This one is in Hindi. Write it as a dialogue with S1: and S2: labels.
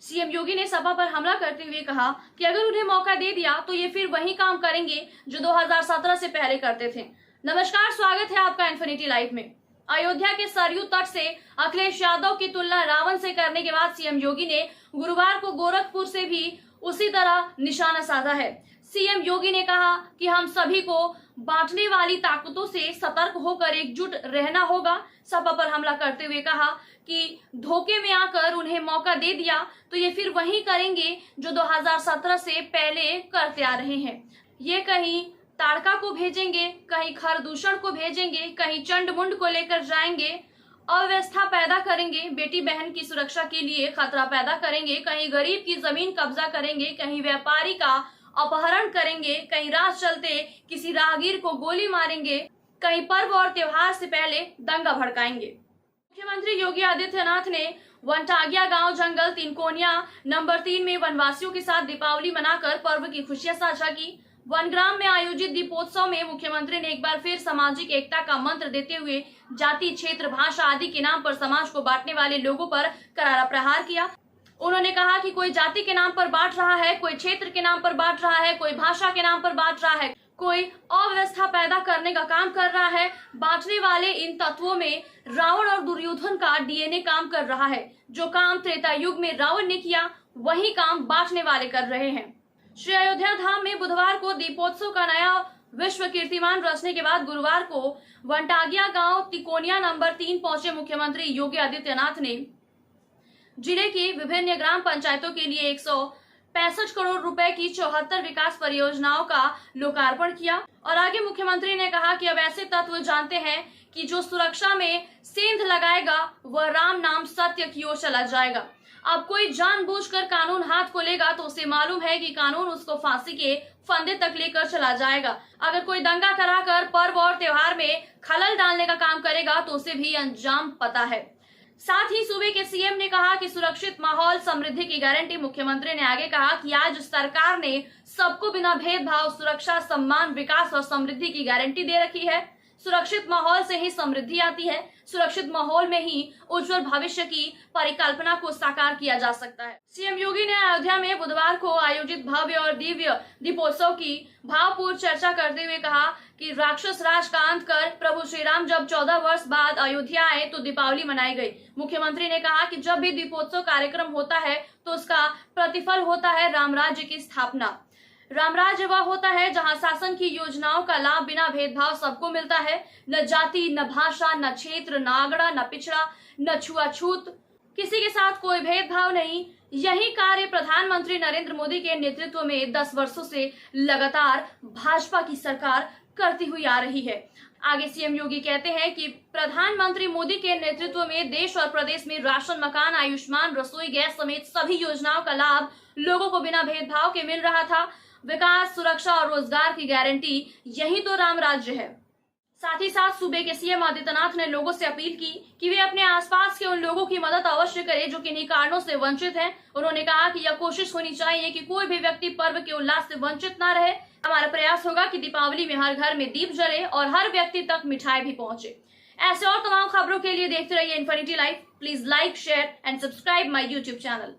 S1: सीएम योगी ने सपा पर हमला करते हुए कहा कि अगर उन्हें मौका दे दिया तो ये फिर वही काम करेंगे जो 2017 से पहले करते थे। नमस्कार, स्वागत है आपका इन्फिनिटी लाइव में। अयोध्या के सरयू तट से अखिलेश यादव की तुलना रावण से करने के बाद सीएम योगी ने गुरुवार को गोरखपुर से भी उसी तरह निशाना साधा है। सीएम योगी ने कहा कि हम सभी को बांटने वाली ताकतों से सतर्क होकर एकजुट रहना होगा। सपा पर हमला करते हुए कहा कि धोखे में आकर उन्हें मौका दे दिया तो ये फिर वही करेंगे जो 2017 से पहले करते आ रहे हैं। ये कहीं ताड़का को भेजेंगे, कहीं खरदूषण को भेजेंगे, कहीं चंडमुंड को लेकर जाएंगे, अव्यवस्था पैदा करेंगे, बेटी बहन की सुरक्षा के लिए खतरा पैदा करेंगे, कहीं गरीब की जमीन कब्जा करेंगे, कहीं व्यापारी का अपहरण करेंगे, कहीं राह चलते किसी राहगीर को गोली मारेंगे, कहीं पर्व और त्योहार से पहले दंगा भड़काएंगे। मुख्यमंत्री योगी आदित्यनाथ ने वनटागिया गांव जंगल तिनकोनिया नंबर 3 में वनवासियों के साथ दीपावली मनाकर पर्व की खुशियां साझा की। वनग्राम में आयोजित दीपोत्सव में मुख्यमंत्री ने एक बार फिर सामाजिक एकता का मंत्र देते हुए जाति, क्षेत्र, भाषा आदि के नाम पर समाज को बांटने वाले लोगों पर करारा प्रहार किया। उन्होंने कहा कि कोई जाति के नाम पर बांट रहा है, कोई क्षेत्र के नाम पर बांट रहा है, कोई भाषा के नाम पर बांट रहा है, कोई अव्यवस्था पैदा करने का काम कर रहा है। बांटने वाले इन तत्वों में रावण और दुर्योधन का डीएनए काम कर रहा है। जो काम त्रेता युग में रावण ने किया वही काम बांटने वाले कर रहे हैं। श्री अयोध्या धाम में बुधवार को दीपोत्सव का नया विश्व कीर्तिमान रचने के बाद गुरुवार को वनटागिया गांव तिकोनिया नंबर 3 पहुंचे मुख्यमंत्री योगी आदित्यनाथ ने जिले की विभिन्न ग्राम पंचायतों के लिए 165 करोड़ रुपए की 74 विकास परियोजनाओं का लोकार्पण किया। और आगे मुख्यमंत्री ने कहा कि अब ऐसे तत्व जानते हैं कि जो सुरक्षा में सेंध लगाएगा वह राम नाम सत्य की ओर चला जाएगा। अब कोई जानबूझकर कानून हाथ को लेगा तो उसे मालूम है कि कानून उसको फांसी के फंदे तक लेकर चला जाएगा। अगर कोई दंगा कराकर पर्व और त्योहार में खलल डालने का काम करेगा तो उसे भी अंजाम पता है। साथ ही सूबे के सीएम ने कहा कि सुरक्षित माहौल समृद्धि की गारंटी। मुख्यमंत्री ने आगे कहा कि आज सरकार ने सबको बिना भेदभाव सुरक्षा, सम्मान, विकास और समृद्धि की गारंटी दे रखी है। सुरक्षित माहौल से ही समृद्धि आती है। सुरक्षित माहौल में ही उज्जवल भविष्य की परिकल्पना को साकार किया जा सकता है। सीएम योगी ने अयोध्या में बुधवार को आयोजित भव्य और दिव्य दीपोत्सव की भावपूर्ण चर्चा करते हुए कहा कि राक्षस राज का अंत कर प्रभु श्री राम जब 14 वर्ष बाद अयोध्या आए तो दीपावली मनाई गई। मुख्यमंत्री ने कहा कि जब भी दीपोत्सव कार्यक्रम होता है तो उसका प्रतिफल होता है राम राज्य की स्थापना। राम राज्य वह होता है जहां शासन की योजनाओं का लाभ बिना भेदभाव सबको मिलता है। न जाति, न भाषा, न क्षेत्र, न आगड़ा, न पिछड़ा, न छुआछूत, किसी के साथ कोई भेदभाव नहीं। यही कार्य प्रधानमंत्री नरेंद्र मोदी के नेतृत्व में 10 वर्षों से लगातार भाजपा की सरकार करती हुई आ रही है। आगे सीएम योगी कहते हैं कि प्रधानमंत्री मोदी के नेतृत्व में देश और प्रदेश में राशन, मकान, आयुष्मान, रसोई गैस समेत सभी योजनाओं का लाभ लोगों को बिना भेदभाव के मिल रहा था। विकास, सुरक्षा और रोजगार की गारंटी यही तो राम राज्य है। साथ ही साथ सूबे के सीएम आदित्यनाथ ने लोगों से अपील की कि वे अपने आसपास के उन लोगों की मदद अवश्य करें जो किन्हीं कारणों से वंचित हैं। उन्होंने कहा कि यह कोशिश होनी चाहिए कि कोई भी व्यक्ति पर्व के उल्लास से वंचित न रहे। हमारा प्रयास होगा कि दीपावली में हर घर में दीप जले और हर व्यक्ति तक मिठाई भी पहुंचे। ऐसे और तमाम खबरों के लिए देखते रहिए infinity live. Please like, share and subscribe my YouTube channel.